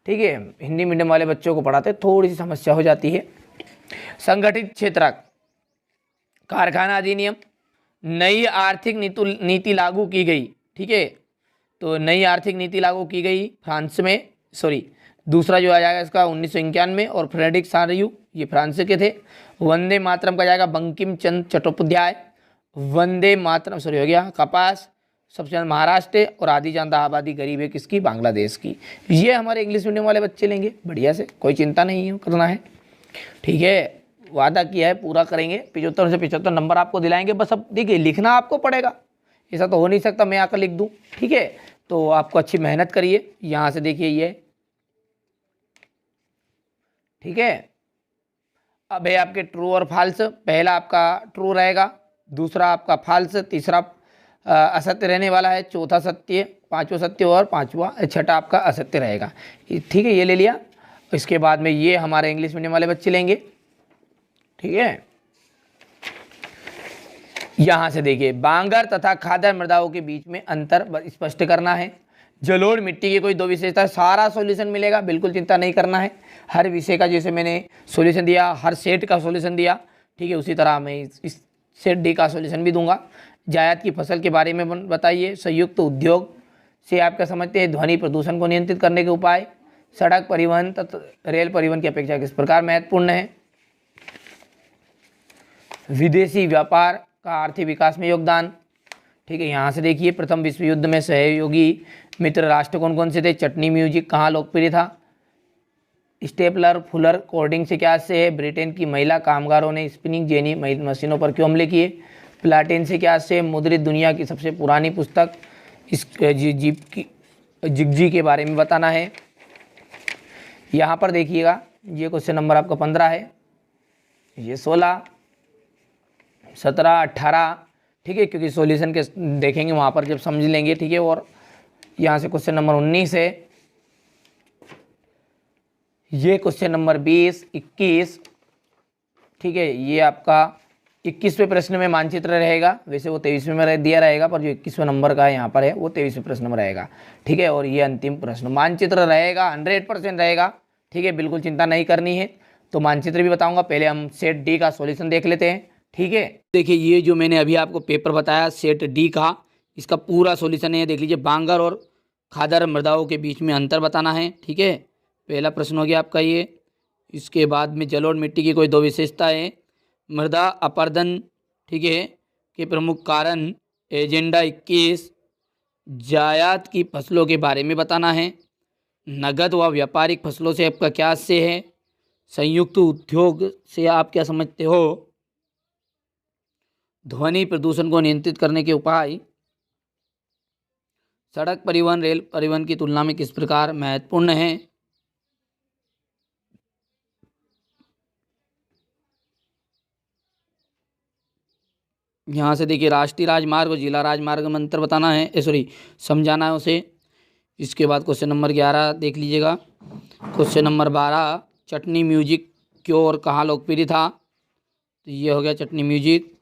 ठीक है हिंदी मीडियम वाले बच्चों को पढ़ाते थोड़ी सी समस्या हो जाती है। संगठित क्षेत्र कारखाना अधिनियम, नई आर्थिक नीति लागू की गई। ठीक है, तो नई आर्थिक नीति लागू की गई फ्रांस में, सॉरी दूसरा जो आ जाएगा इसका 1991, और फ्रेडरिक सारियू ये फ्रांस के थे। वंदे मातरम का जाएगा बंकिम चंद्र चट्टोपाध्याय। वंदे मातरम सॉरी हो गया कपास, सबसे ज़्यादा महाराष्ट्र, और आधी ज़्यादा आबादी गरीब है किसकी? बांग्लादेश की। ये हमारे इंग्लिश मीडियम वाले बच्चे लेंगे बढ़िया से, कोई चिंता नहीं है करना है। ठीक है, वादा किया है पूरा करेंगे, 75 से 75 नंबर आपको दिलाएंगे। बस अब देखिए लिखना आपको पड़ेगा, ऐसा तो हो नहीं सकता मैं आकर लिख दूं, ठीक है। तो आपको अच्छी मेहनत करिए। यहाँ से देखिए ये, ठीक है। अब है आपके ट्रू और फॉल्स। पहला आपका ट्रू रहेगा, दूसरा आपका फॉल्स, तीसरा असत्य रहने वाला है, चौथा सत्य, पांचवा सत्य और पांचवा छठा आपका असत्य रहेगा, ठीक है। ये ले लिया। इसके बाद में ये हमारे इंग्लिश मीडियम वाले बच्चे लेंगे, ठीक है। यहां से देखिए बांगर तथा खादर मृदाओं के बीच में अंतर स्पष्ट करना है। जलोढ़ मिट्टी की कोई दो विशेषता, सारा सॉल्यूशन मिलेगा, बिल्कुल चिंता नहीं करना है। हर विषय का जैसे मैंने सॉल्यूशन दिया, हर सेट का सॉल्यूशन दिया, ठीक है, उसी तरह मैं इस सेट डी का सॉल्यूशन भी दूंगा। जायद की फसल के बारे में बताइए। संयुक्त उद्योग से आप क्या समझते हैं? ध्वनि प्रदूषण को नियंत्रित करने के उपाय। सड़क परिवहन तथा रेल परिवहन की अपेक्षा किस प्रकार महत्वपूर्ण है? विदेशी व्यापार का आर्थिक विकास में योगदान, ठीक है। यहाँ से देखिए प्रथम विश्व युद्ध में सहयोगी मित्र राष्ट्र कौन कौन से थे? चटनी म्यूजिक कहाँ लोकप्रिय था? स्टेपलर फुलर कोडिंग से क्या से है? ब्रिटेन की महिला कामगारों ने स्पिनिंग जेनी मशीनों पर क्यों हमले किए? प्लाटेन से क्या से? मुद्रित दुनिया की सबसे पुरानी पुस्तक। इस जिग्जी के बारे में बताना है। यहाँ पर देखिएगा ये क्वेश्चन नंबर आपका 15 है, ये 16, 17, 18, ठीक है, क्योंकि सॉल्यूशन के देखेंगे वहाँ पर जब समझ लेंगे, ठीक है। और यहाँ से क्वेश्चन नंबर 19 है, ये क्वेश्चन नंबर 20, 21, ठीक है। ये आपका 21वें प्रश्न में मानचित्र रहेगा, वैसे वो 23वें में दिया रहेगा, पर जो 21वें नंबर का यहाँ पर है वो 23वें प्रश्न में रहेगा, ठीक है। और ये अंतिम प्रश्न मानचित्र रहेगा, 100% रहेगा, ठीक है, बिल्कुल चिंता नहीं करनी है। तो मानचित्र भी बताऊंगा, पहले हम सेट डी का सॉल्यूशन देख लेते हैं, ठीक है। देखिए ये जो मैंने अभी आपको पेपर बताया सेट डी का, इसका पूरा सॉल्यूशन है, देख लीजिए। बांगर और खादर मृदाओं के बीच में अंतर बताना है, ठीक है, पहला प्रश्न हो गया आपका ये। इसके बाद में जलोढ़ मिट्टी की कोई दो विशेषताएं, मृदा अपरदन, ठीक है, के प्रमुख कारण। एजेंडा 21 जायद की फसलों के बारे में बताना है। नगद व व्यापारिक फसलों से आपका क्या से है? संयुक्त उद्योग से आप क्या समझते हो? ध्वनि प्रदूषण को नियंत्रित करने के उपाय। सड़क परिवहन रेल परिवहन की तुलना में किस प्रकार महत्वपूर्ण है? यहाँ से देखिए राष्ट्रीय राजमार्ग और जिला राजमार्ग में अंतर बताना है, सॉरी समझाना है उसे। इसके बाद क्वेश्चन नंबर 11 देख लीजिएगा। क्वेश्चन नंबर 12 चटनी म्यूजिक क्यों और कहाँ लोकप्रिय था? तो ये हो गया चटनी म्यूजिक।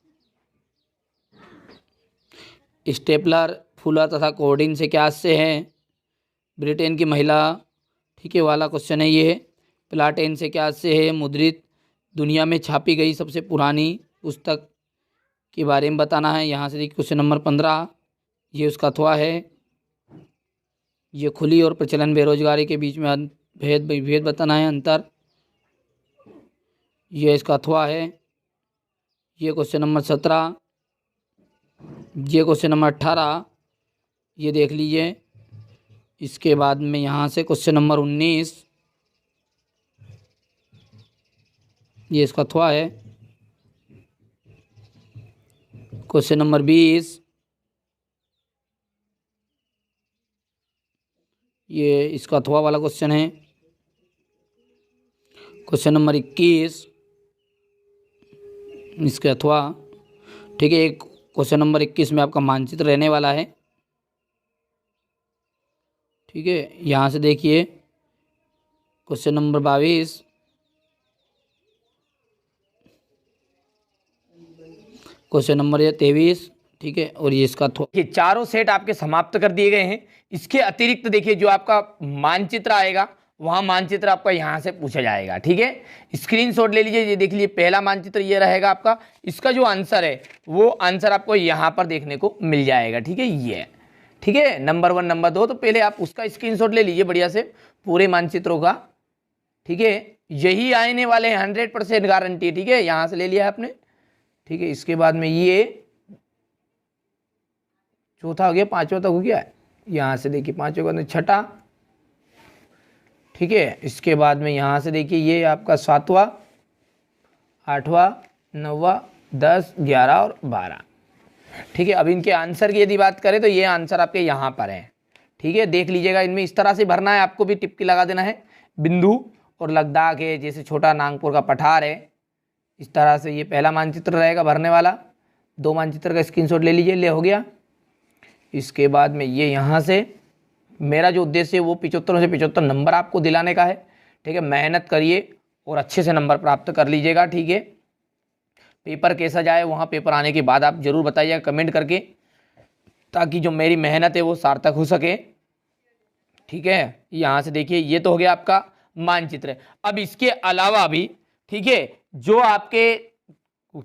स्टेपलर फुलर तथा कोडिंग से क्या से है? ब्रिटेन की महिला, ठीक है, वाला क्वेश्चन है ये। प्लाटेन से क्या से है? मुद्रित दुनिया में छापी गई सबसे पुरानी पुस्तक के बारे में बताना है। यहाँ से देखिए क्वेश्चन नंबर 15, ये उसका अथवा है। ये खुली और प्रचलन बेरोजगारी के बीच में भेद बताना है, अंतर। ये इसका अथवा है। ये क्वेश्चन नंबर 17, ये क्वेश्चन नंबर 18, ये देख लीजिए। इसके बाद में यहाँ से क्वेश्चन नंबर 19, ये इसका अथवा है। क्वेश्चन नंबर 20, ये इसका अथवा वाला क्वेश्चन है। क्वेश्चन नंबर 21, इसके अथवा, ठीक है। एक क्वेश्चन नंबर 21 में आपका मानचित्र रहने वाला है, ठीक है। यहाँ से देखिए क्वेश्चन नंबर 22, क्वेश्चन नंबर 23, ठीक है। और ये इसका ये चारों सेट आपके समाप्त कर दिए गए हैं। इसके अतिरिक्त देखिए जो आपका मानचित्र आएगा वहां मानचित्र आपका यहाँ से पूछा जाएगा, ठीक है। स्क्रीनशॉट ले लीजिए, ये देख लीजिए पहला मानचित्र ये रहेगा आपका। इसका जो आंसर है वो आंसर आपको यहाँ पर देखने को मिल जाएगा, ठीक है, ये, ठीक है, नंबर 1 नंबर 2। तो पहले आप उसका स्क्रीनशॉट ले लीजिए बढ़िया से पूरे मानचित्रों का, ठीक है। यही आने वाले हैं, 100% गारंटी, ठीक है। यहाँ से ले लिया है आपने, ठीक है। इसके बाद में ये चौथा हो गया, पांचवा तक हो गया। यहाँ से देखिए पांचवा के बाद छठा, ठीक है। इसके बाद में यहाँ से देखिए ये आपका 7वां, 8वां, 9वां, 10, 11 और 12। ठीक है, अब इनके आंसर की यदि बात करें तो ये आंसर आपके यहाँ पर है। ठीक है, देख लीजिएगा, इनमें इस तरह से भरना है, आपको भी टिप्पी लगा देना है। बिंदु और लद्दाख है, जैसे छोटा नागपुर का पठार है, इस तरह से ये पहला मानचित्र रहेगा भरने वाला। 2 मानचित्र का स्क्रीनशॉट ले लीजिए, ले हो गया। इसके बाद में ये यहाँ से मेरा जो उद्देश्य है वो 75 से 75 नंबर आपको दिलाने का है। ठीक है, मेहनत करिए और अच्छे से नंबर प्राप्त कर लीजिएगा। ठीक है, पेपर कैसा जाए वहाँ पेपर आने के बाद आप जरूर बताइएगा कमेंट करके, ताकि जो मेरी मेहनत है वो सार्थक हो सके। ठीक है, यहाँ से देखिए ये तो हो गया आपका मानचित्र। अब इसके अलावा भी ठीक है, जो आपके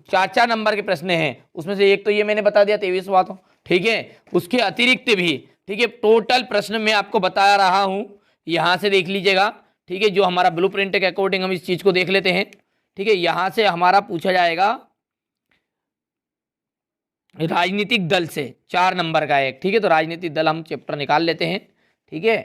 4 नंबर के प्रश्न हैं उसमें से एक तो ये मैंने बता दिया 23वां तो। ठीक है, उसके अतिरिक्त भी ठीक है टोटल प्रश्न मैं आपको बता रहा हूँ, यहाँ से देख लीजिएगा। ठीक है, जो हमारा ब्लूप्रिंट के अकॉर्डिंग हम इस चीज़ को देख लेते हैं। ठीक है, यहाँ से हमारा पूछा जाएगा राजनीतिक दल से 4 नंबर का एक। ठीक है, तो राजनीतिक दल हम चैप्टर निकाल लेते हैं। ठीक है,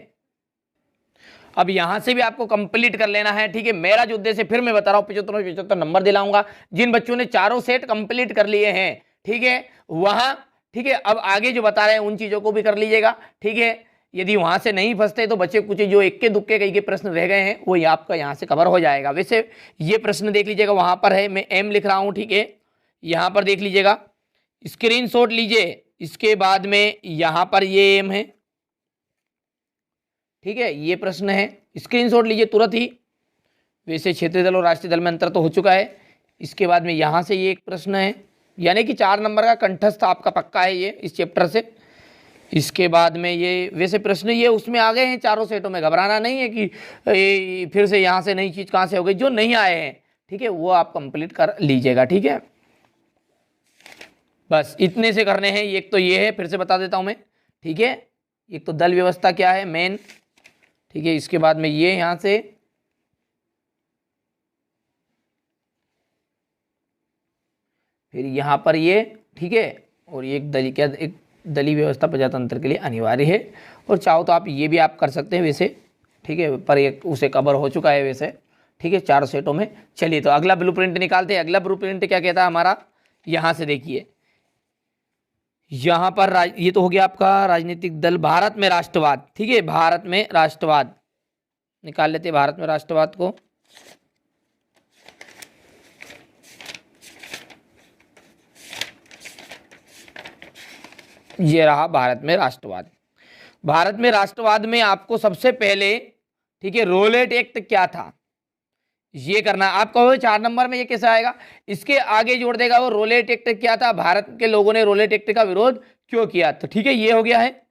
अब यहां से भी आपको कंप्लीट कर लेना है। ठीक है, मेरा जो उद्देश्य फिर मैं बता रहा हूं 75 नंबर दिलाऊंगा जिन बच्चों ने चारों सेट कंप्लीट कर लिए हैं। ठीक है, वहां ठीक है, अब आगे जो बता रहे हैं उन चीजों को भी कर लीजिएगा। ठीक है, यदि वहां से नहीं फंसते तो बच्चे कुछ जो इक्के दुक्के कई के प्रश्न रह गए हैं वो आपका यहाँ से कवर हो जाएगा। वैसे ये प्रश्न देख लीजिएगा, वहां पर है, मैं एम लिख रहा हूँ। ठीक है, यहाँ पर देख लीजिएगा, स्क्रीनशॉट लीजिए। इसके बाद में यहाँ पर ये एम है। ठीक है, ये प्रश्न है, स्क्रीनशॉट लीजिए तुरंत ही। वैसे क्षेत्रीय दल और राष्ट्रीय दल में अंतर तो हो चुका है। इसके बाद में यहाँ से ये एक प्रश्न है, यानी कि 4 नंबर का कंठस्थ आपका पक्का है ये इस चैप्टर से। इसके बाद में ये वैसे प्रश्न ये उसमें आ गए हैं चारों सेटों में, घबराना नहीं है कि फिर से यहाँ से नई चीज़ कहाँ से हो गई। जो नहीं आए हैं ठीक है वो आप कंप्लीट कर लीजिएगा। ठीक है, बस इतने से करने हैं। एक तो ये है, फिर से बता देता हूँ मैं। ठीक है, एक तो दल व्यवस्था क्या है मेन। ठीक है, इसके बाद में ये यहाँ से फिर यहाँ पर ये। ठीक है, और ये एक दलीय व्यवस्था प्रजातंत्र के लिए अनिवार्य है। और चाहो तो आप ये भी आप कर सकते हैं वैसे। ठीक है, पर एक उसे कवर हो चुका है वैसे। ठीक है, 4 सेटों में। चलिए तो अगला ब्लूप्रिंट निकालते हैं। अगला ब्लूप्रिंट क्या कहता है हमारा, यहाँ से देखिए, यहाँ पर ये तो हो गया आपका राजनीतिक दल भारत में राष्ट्रवाद। ठीक है, भारत में राष्ट्रवाद निकाल लेते हैं, भारत में राष्ट्रवाद को। ये रहा भारत में राष्ट्रवाद। भारत में राष्ट्रवाद में आपको सबसे पहले ठीक है रोलेट एक्ट क्या था ये करना। आप कहोगे 4 नंबर में ये कैसे आएगा, इसके आगे जोड़ देगा वो रोलेट एक्ट क्या था, भारत के लोगों ने रोलेट एक्ट का विरोध क्यों किया। तो ठीक है, ये हो गया है।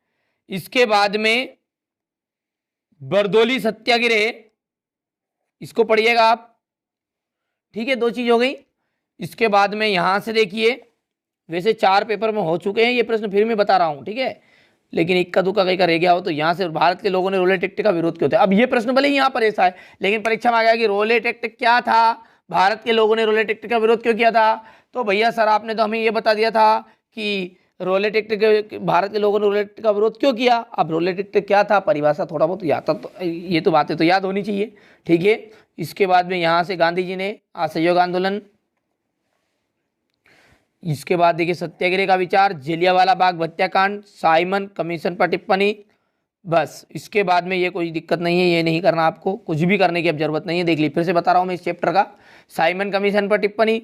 इसके बाद में बरदोली सत्याग्रह, इसको पढ़िएगा आप। ठीक है, 2 चीज हो गई। इसके बाद में यहां से देखिए, वैसे 4 पेपर में हो चुके हैं ये प्रश्न, फिर मैं बता रहा हूं। ठीक है, लेकिन इक्का दुक्का कहीं का रह गया हो तो यहाँ से भारत के लोगों ने रोलेट एक्ट का विरोध क्यों था। अब ये प्रश्न भले ही यहाँ पर ऐसा है, लेकिन परीक्षा में आ गया कि रोलेट एक्ट क्या था, भारत के लोगों ने रोलेट एक्ट का विरोध क्यों किया था। तो भैया सर आपने तो हमें ये बता दिया था कि रोलेट एक्ट के भारत के लोगों ने रोलेट एक्ट का विरोध क्यों किया। अब रोलेट एक्ट क्या था, परिभाषा थोड़ा बहुत याद था, तो ये तो बातें तो याद होनी चाहिए। ठीक है, इसके बाद में यहाँ से गांधी जी ने असहयोग आंदोलन। इसके बाद देखिए सत्याग्रह का विचार, जलियांवाला बाग हत्याकांड, साइमन कमीशन पर टिप्पणी। बस इसके बाद में ये कोई दिक्कत नहीं है, ये नहीं करना आपको, कुछ भी करने की अब जरूरत नहीं है। देख लीजिए, फिर से बता रहा हूँ मैं इस चैप्टर का, साइमन कमीशन पर टिप्पणी।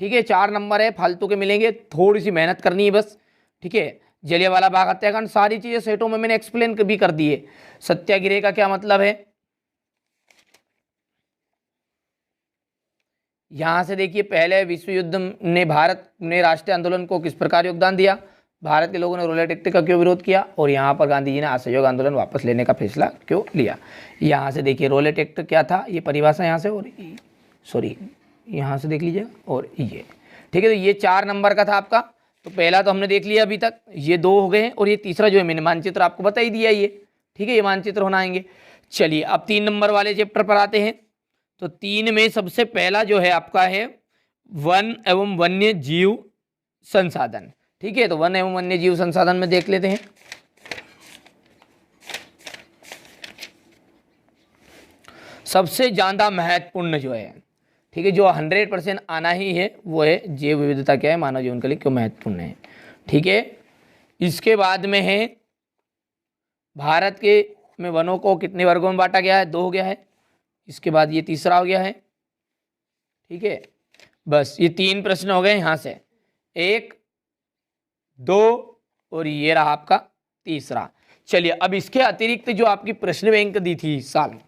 ठीक है, 4 नंबर है, फालतू के मिलेंगे, थोड़ी सी मेहनत करनी है बस। ठीक है, जलियांवाला बाग हत्याकांड सारी चीजें सेटों में मैंने एक्सप्लेन भी कर दी है। सत्याग्रह का क्या मतलब है, यहाँ से देखिए, पहले विश्व युद्ध ने भारत ने राष्ट्रीय आंदोलन को किस प्रकार योगदान दिया, भारत के लोगों ने रोलेट एक्ट का क्यों विरोध किया, और यहाँ पर गांधी जी ने असहयोग आंदोलन वापस लेने का फैसला क्यों लिया। यहाँ से देखिए रोलेट एक्ट क्या था, ये परिभाषा यहाँ से, और सॉरी यहाँ से देख लीजिए, और ये। ठीक है, तो ये 4 नंबर का था आपका। तो पहला तो हमने देख लिया अभी तक, ये 2 हो गए हैं, और ये तीसरा जो है मैंने मानचित्र आपको बता ही दिया ये। ठीक है, ये मानचित्र होना आएंगे। चलिए अब 3 नंबर वाले चैप्टर पर आते हैं। तो 3 में सबसे पहला जो है आपका है वन एवं वन्य जीव संसाधन। ठीक है, तो वन एवं वन्य जीव संसाधन में देख लेते हैं। सबसे ज्यादा महत्वपूर्ण जो है, ठीक है, जो 100% आना ही है वो है जैव विविधता क्या है, मानव जीवन के लिए क्यों महत्वपूर्ण है। ठीक है, इसके बाद में है भारत के में वनों को कितने वर्गों में बांटा गया है, 2 हो गया है। इसके बाद ये तीसरा हो गया है। ठीक है, बस ये 3 प्रश्न हो गए यहाँ से, 1, 2 और ये रहा आपका तीसरा। चलिए, अब इसके अतिरिक्त जो आपकी प्रश्न बैंक दी थी इस साल,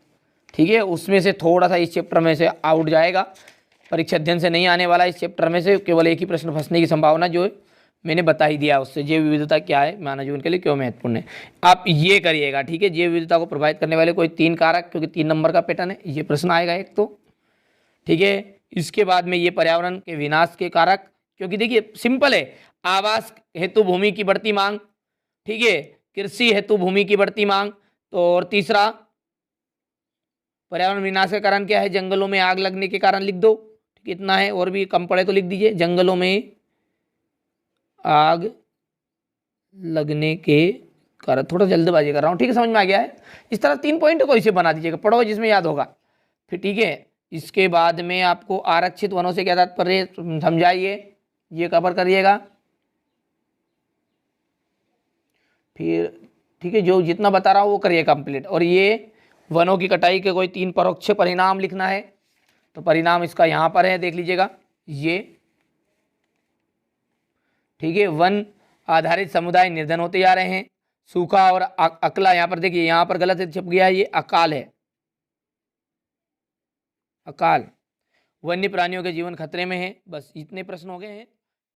ठीक है, उसमें से थोड़ा सा इस चैप्टर में से आउट जाएगा, परीक्षा अध्ययन से नहीं आने वाला इस चैप्टर में से, केवल एक ही प्रश्न फंसने की संभावना जो है मैंने बता ही दिया उससे, जैव विविधता क्या है, मानव जीवन के लिए क्यों महत्वपूर्ण है। आप ये करिएगा। ठीक है, जैव विविधता को प्रभावित करने वाले कोई 3 कारक, क्योंकि 3 नंबर का पैटर्न है, ये प्रश्न आएगा एक तो। ठीक है, इसके बाद में ये पर्यावरण के विनाश के कारक, क्योंकि देखिए सिंपल है, आवास हेतु भूमि की बढ़ती मांग, ठीक है, कृषि हेतु भूमि की बढ़ती मांग, तो और तीसरा पर्यावरण विनाश का कारण क्या है, जंगलों में आग लगने के कारण लिख दो। ठीक, इतना है, और भी कम पड़े तो लिख दीजिए, जंगलों में आग लगने के कारण। थोड़ा जल्दबाजी कर रहा हूँ, ठीक है, समझ में आ गया है। इस तरह 3 पॉइंट को इसे बना दीजिएगा, पढ़ो जिसमें याद होगा फिर। ठीक है, इसके बाद में आपको आरक्षित वनों से क्या तात्पर्य समझाइए, ये कवर करिएगा। फिर ठीक है, जो जितना बता रहा हूँ वो करिए कंप्लीट। और ये वनों की कटाई के कोई 3 परोक्ष परिणाम लिखना है, तो परिणाम इसका यहाँ पर है, देख लीजिएगा ये। ठीक है, वन आधारित समुदाय निर्धन होते जा रहे हैं, सूखा और अकला, यहाँ पर देखिए, यहाँ पर गलत छप गया है, ये अकाल है, अकाल। वन्य प्राणियों के जीवन खतरे में है। बस इतने प्रश्न हो गए हैं।